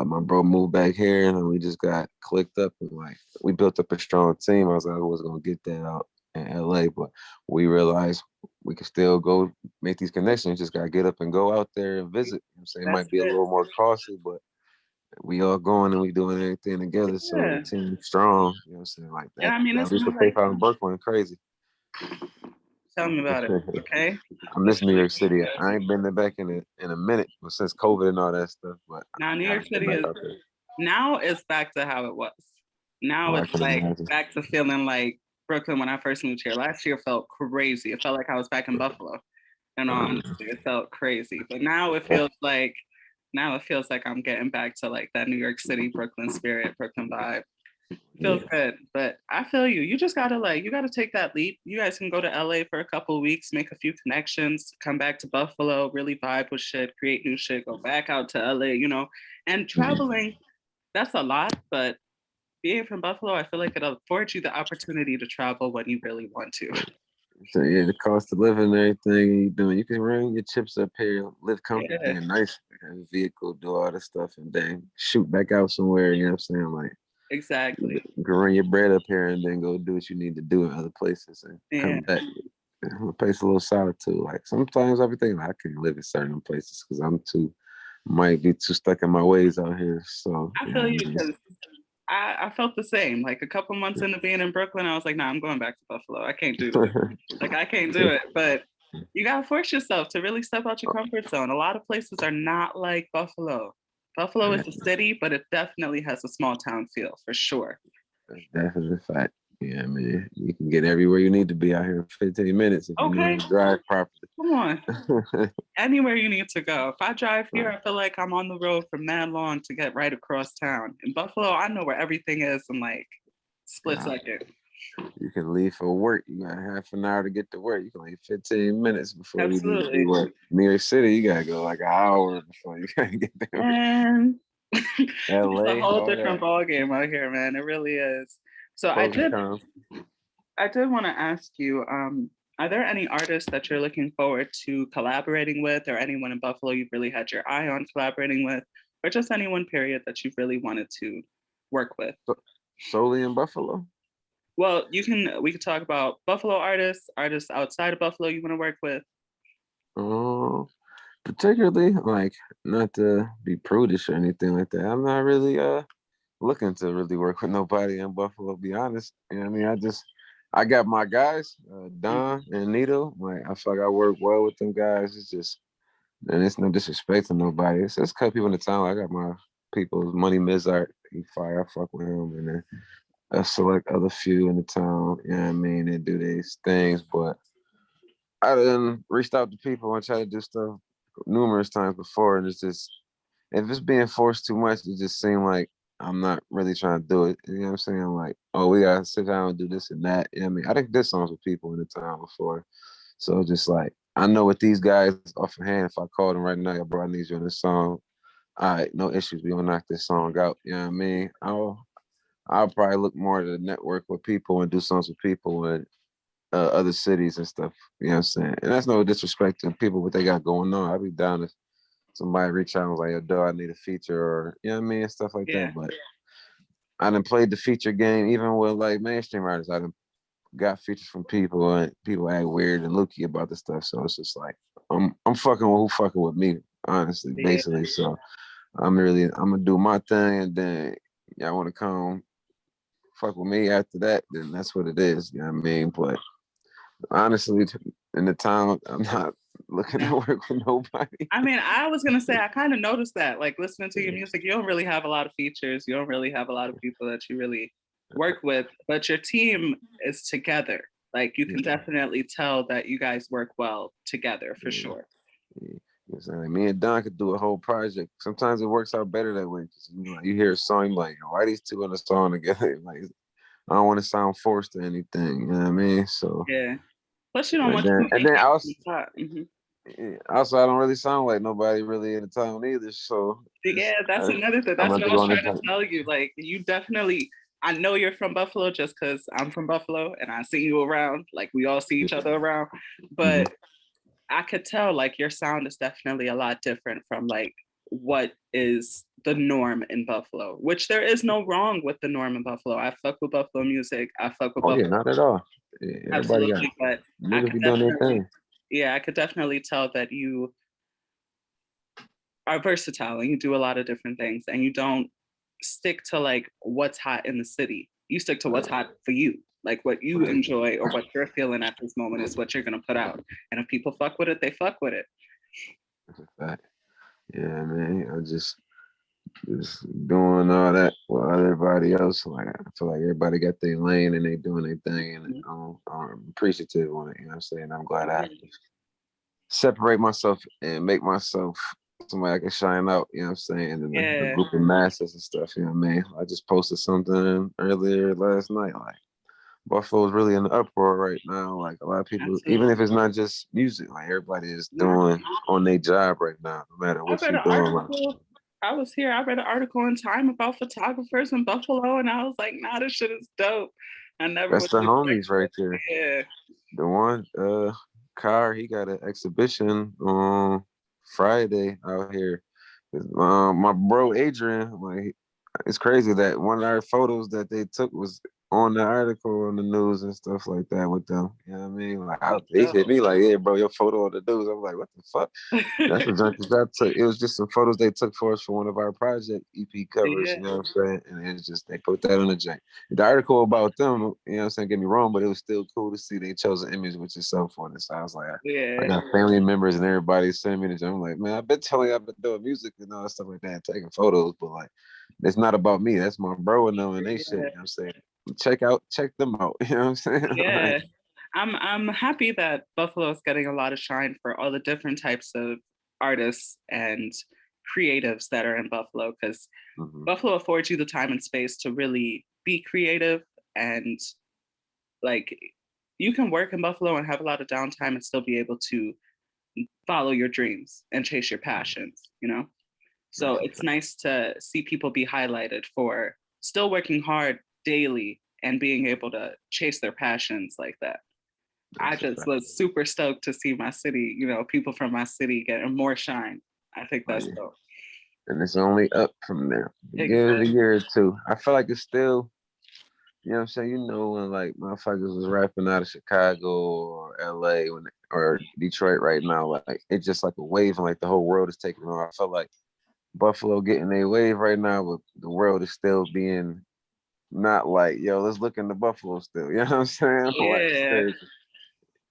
my bro moved back here and we just got clicked up and like we built up a strong team. I was like, I was gonna get that out in LA, but we realized we could still go make these connections. Just gotta get up and go out there and visit. You know what I'm saying? It That's might be a it. little more costly, but we all going and we doing everything together. So the Yeah. team strong. You know what I'm saying? Like And that. I mean, That it's leap not of faith like, out in Brooklyn, crazy. tell me about it. Okay. I miss New York City. I ain't been there back in a minute since COVID and all that stuff, but Now, New I York gotta get City back is out there. now it's back to how it was. Now Oh, I it's can like imagine. back to feeling like Brooklyn when I first moved here. Last year felt crazy. It felt like I was back in Buffalo. And honestly, it felt crazy. But now it feels like I'm getting back to like that New York City, Brooklyn spirit, Brooklyn vibe. It feels Yeah. good. But I feel you. You just gotta like you gotta take that leap. You guys can go to LA for a couple of weeks, make a few connections, come back to Buffalo, really vibe with shit, create new shit, go back out to LA. And traveling, that's a lot, but being from Buffalo, I feel like it affords you the opportunity to travel when you really want to. So yeah, the cost of living and everything you doing, you can run your chips up here, live comfortably Yeah, and nice, have a vehicle, do all this stuff, and then shoot back out somewhere. You know what I'm saying? Like exactly. you can run your bread up here and then go do what you need to do in other places and Yeah, come back. A place a little solitude. Like sometimes everything like, I can't live in certain places because I'm too might be too stuck in my ways out here. So I yeah, feel I you mean, because I felt the same. Like a couple months into being in Brooklyn, I was like, nah, I'm going back to Buffalo. I can't do this. Like I can't do it. But you gotta force yourself to really step out your comfort zone. A lot of places are not like Buffalo. Buffalo is a city, but it definitely has a small town feel for sure. that's definitely a fact. Yeah, man. You can get everywhere you need to be out here in 15 minutes if you know how Okay, to drive properly. come on. Anywhere you need to go. If I drive here, Right. I feel like I'm on the road for mad long to get right across town. In Buffalo, I know where everything is in like split Nah, second. you can leave for work. You got half an hour to get to work. You can leave 15 minutes before you need to be Absolutely. work. New York City, you gotta go like an hour before you gotta get there. And it's a LA, whole all different that. ball game out here, man. It really is. So Pros and cons. I did want to ask you, are there any artists that you're looking forward to collaborating with, or anyone in Buffalo you've really had your eye on collaborating with, or just anyone period that you've really wanted to work with? Solely in Buffalo. Well, we could talk about Buffalo artists, artists outside of Buffalo you want to work with. Um, Particularly, like, not to be prudish or anything like that. I'm not really looking to really work with nobody in Buffalo, be honest. You know what I mean? I got my guys, Don and Nito. Like I feel like I work well with them guys. It's just and it's no disrespect to nobody. It's just a couple people in the town. I got my people, Money Mizart, he fire, I fuck with him, and then a select other few in the town, you know what I mean? They do these things, but I done reached out to people and tried to do stuff numerous times before, and it's just if it's being forced too much, it just seems like I'm not really trying to do it. You know what I'm saying? Like, oh, we gotta sit down and do this and that. You know what I mean? I done did songs with people in the town before. So just like I know with these guys off of hand, if I called them right now, "Yo, bro, I need you on this song. All right, no issues. We gonna knock this song out. You know what I mean? I'll probably look more to network with people and do songs with people and other cities and stuff. You know what I'm saying? And that's no disrespect to people what they got going on. I'd be down if somebody reach out and was like, "Yo, dog, I need a feature," or you know what I mean, stuff like Yeah. that. But I done played the feature game even with like mainstream artists. I done got features from people and people act weird and looky about the stuff. So it's just like I'm fucking with who fucking with me, honestly, Yeah. basically. So I'm gonna do my thing and then y'all wanna come fuck with me after that, then that's what it is. You know what I mean? But honestly, in the town, I'm not looking to work with nobody. I mean, I was gonna say I kind of noticed that, like listening to your Yeah. music, you don't really have a lot of features. You don't really have a lot of people that you really work with, but your team is together. Like you can Yeah. definitely tell that you guys work well together for Yeah. sure. Yeah. You know what I'm saying? Like, me and Don could do a whole project. Sometimes it works out better that way. 'Cause, you know, like, you hear a song, you're like, why these two in a song together? Like, I don't want to sound forced or anything. You know what I mean? So, Yeah. Plus, you don't and want then, you and then also, Mhm. also, I don't really sound like nobody really in the town either. So, Yeah, that's another thing. I'm That's about what to I go was on the trying to joint. tell you. Like, you definitely, I know you're from Buffalo just because I'm from Buffalo and I see you around. Like, we all see each other around. Mhm. But I could tell, like, your sound is definitely a lot different from, like, what is the norm in Buffalo, which there is no wrong with the norm in Buffalo. I fuck with Buffalo music. I fuck with Oh yeah, Buffalo. not at all. Yeah, everybody got Absolutely. But I niggas could be doing their definitely, thing. yeah, I could definitely tell that you are versatile and you do a lot of different things and you don't stick to like what's hot in the city. You stick to what's hot for you. Like what you Right. enjoy or what you're feeling at this moment is what you're gonna put out. And if people fuck with it, they fuck with it. That's a fact. Yeah, man. I just doing all that while everybody else. Like I feel like everybody got their lane and they doing their thing, and Mhm. I'm appreciative on it. You know what I'm saying? I'm glad I Mhm. separate myself and make myself somebody I can shine out. You know what I'm saying? And the Yeah, group of masses and stuff. You know what I mean? I just posted something earlier last night. Like Buffalo's really in the uproar right now. Like a lot of people, even if absolutely. it's not just music, like everybody is No, doing on their job right now, no matter I what read you're an doing. Like, article. I was here. I read an article in Time about photographers in Buffalo, and I was like, "Nah, this shit is dope." I never that's would the have homies expected right it. there. Yeah, The one, Car, he got an exhibition on Friday out here. My bro Adrian, like it's crazy that one of our photos that they took was on the article on the news and stuff like that with them. You know what I mean? Like that's they hit dope. me like, "Yeah, bro, your photo on the news." I'm like, "What the fuck?" That's the junk that I took. It was just some photos they took for us for one of our project EP covers. Yeah, You know what I'm saying? And it's just they put that on the jank. The article about them, you know what I'm saying? Get me wrong, but it was still cool to see they chose an image with yourself on it. So I was like, I yeah, got family members and everybody sending me the junk. I'm like, man, I've been telling you I've been doing music and all that stuff like that, taking photos, but like, it's not about me. That's my bro and them and they shit. You know yeah. what I'm saying? Check them out. You know what I'm saying? Like, Yeah, I'm happy that Buffalo is getting a lot of shine for all the different types of artists and creatives that are in Buffalo because mhm. Buffalo affords you the time and space to really be creative and like you can work in Buffalo and have a lot of downtime and still be able to follow your dreams and chase your passions, you know? So That's a it's fact. nice to see people be highlighted for still working hard daily and being able to chase their passions like that. I That's a just fact. was super stoked to see my city, you know, people from my city getting more shine. I think Oh that's yeah. dope. And it's only up from there. Give it a Exactly. year or two. I feel like it's still, you know what I'm saying? You know, when like motherfuckers was rapping out of Chicago or LA or Detroit right now, like it's just like a wave and like the whole world is taking off. I feel like Buffalo getting a wave right now, but the world is still being not like, yo, let's look into Buffalo still. You know what I'm saying? Like it's Yeah. crazy.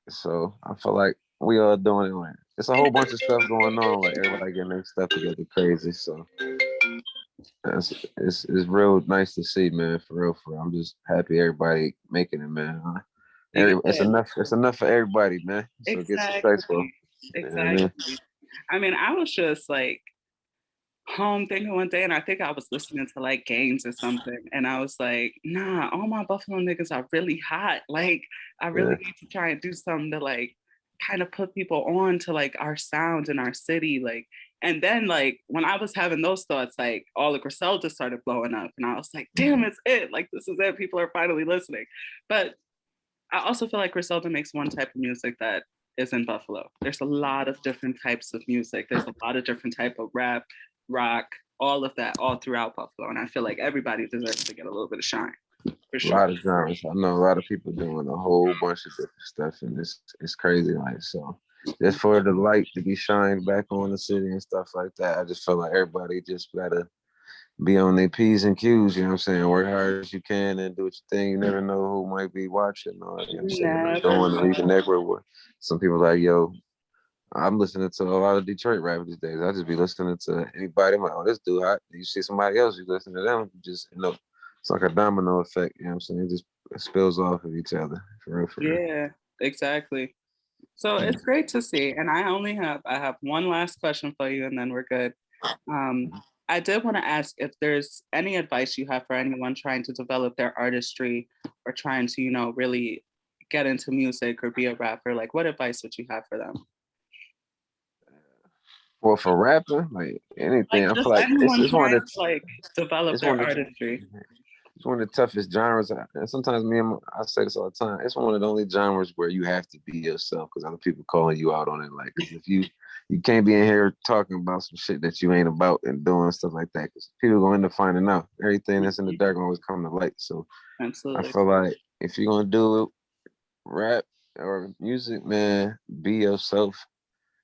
So I feel like we all doing it. Like it's a whole bunch of stuff going on. Like everybody getting their stuff together crazy. So it's real nice to see, man. For real, for real. I'm just happy everybody making it, man. It's Yeah. enough. It's enough for everybody, man. So get successful. Exactly. You know what I mean? Exactly. I mean, I was just like home thinking one day, and I think I was listening to like games or something, and I was like, nah, all my Buffalo niggas are really hot. Like, I really Yeah. need to try and do something to like kind of put people on to like our sound in our city. Like, and then like when I was having those thoughts, like all the Griselda started blowing up, and I was like, damn, it's it. Like, this is it. People are finally listening. But I also feel like Griselda makes one type of music that is in Buffalo. There's a lot of different types of music. There's a lot of different type of rap, rock. all of that all throughout Buffalo. And I feel like everybody deserves to get a little bit of shine, for A sure. lot of genres. I know a lot of people doing a whole bunch of different stuff, and it's crazy. Like so, just for the light to be shined back on the city and stuff like that, I just feel like everybody just gotta be on their P's and Q's. You know what I'm saying? Work hard as you can and do what you think. You never know who might be watching or you know what I'm saying, or Never doing or know. even network with. Some people like, yo, I'm listening to a lot of Detroit rap these days. I just be listening to anybody. I'm like, oh, this dude hot. You see somebody else, you listen to them. You just, you know, it's like a domino effect. You know what I'm saying? It just spills off of each other. For real, for real. Yeah, exactly. So it's great to see. And I have one last question for you and then we're good. Um, I did want to ask if there's any advice you have for anyone trying to develop their artistry or trying to, really get into music or be a rapper. Like, what advice would you have for them? Well, for rapping, like Like, anything, I just feel like anyone it's one trying of to like develop it's their one of artistry. it's one of the toughest genres. And sometimes I say this all the time. It's one of the only genres where you have to be yourself because other people calling you out on it. Like, 'cause if you can't be in here talking about some shit that you ain't about and doing stuff like that because people gonna end up finding out. Everything that's in the Mhm. dark always come to light. So I Absolutely. feel like if you're gonna do it, rap or music, man, be yourself.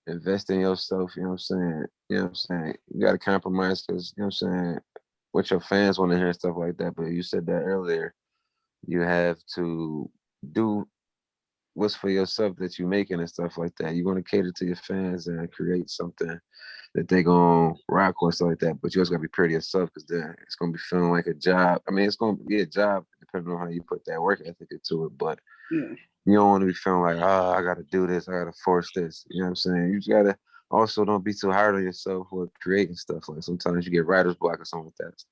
Invest in yourself. You know what I'm saying? You know what I'm saying? You got to compromise because you know what I'm saying. What your fans want to hear and stuff like that. But you said that earlier. You have to do what's for yourself that you're making and stuff like that. You're gonna cater to your fans and create something that they gonna rock with stuff like that. But you also gotta be pretty yourself because then it's gonna be feeling like a job. I mean, it's gonna be a job depending on how you put that work ethic into it. But Yeah. you don't want to be feeling like, oh, I gotta do this, I gotta force this. You know what I'm saying? You just gotta also don't be too hard on yourself with creating stuff. Like sometimes you get writer's block or something like that.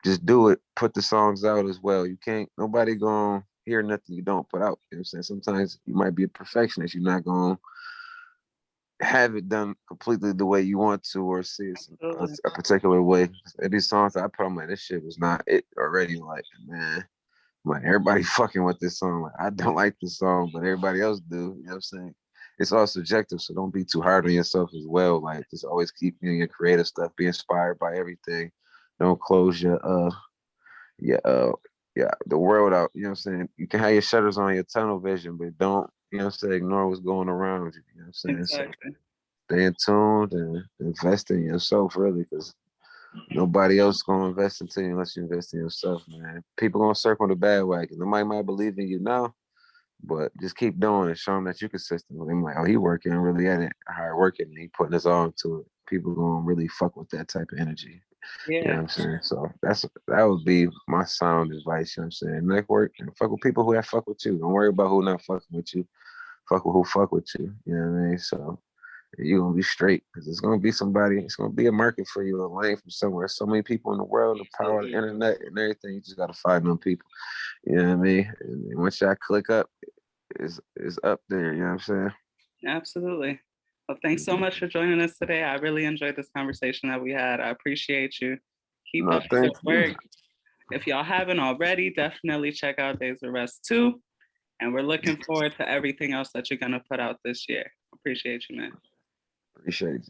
Just do it. Put the songs out as well. You can't. Nobody gonna hear nothing you don't put out. You know what I'm saying? Sometimes you might be a perfectionist. You're not gonna have it done completely the way you want to, or see it Absolutely. a particular way. And these songs I put on, like this shit was not it already. Like man, like everybody fucking with this song. Like I don't like this song, but everybody else do. You know what I'm saying? It's all subjective, so don't be too hard on yourself as well. Like just always keep doing your creative stuff. Be inspired by everything. Don't close yeah, yeah, the world out. You know what I'm saying? You can have your shutters on your tunnel vision, but don't, you know what I'm saying, ignore what's going around you. You know what I'm saying? So Exactly. stay in tuned and invest in yourself really, because nobody else gonna invest into you unless you invest in yourself, man. People gonna circle the bad wagon. Nobody might believe in you now, but just keep doing it. Show them that you're consistent. I'm like, oh, he working really at it, hard working, and he putting his all into it. People gonna really fuck with that type of energy. You know Yeah. what I'm saying? So that would be my sound advice, you know what I'm saying? Network and fuck with people who have fuck with you. Don't worry about who not fucking with you. Fuck with who fuck with you. You know what I mean? So you're gonna be straight because it's gonna be somebody, it's gonna be a market for you, a lane from somewhere. So many people in the world, the power of the Absolutely. internet and everything, you just gotta find them people. You know what I mean? And once y'all click up, it's up there, you know what I'm saying? Absolutely. Well, thanks so much for joining us today. I really enjoyed this conversation that we had. I appreciate you. Keep No, up the thank good you. work. If y'all haven't already, definitely check out Days of Rest 2. And we're looking forward to everything else that you're going to put out this year. Appreciate you, man. Appreciate it.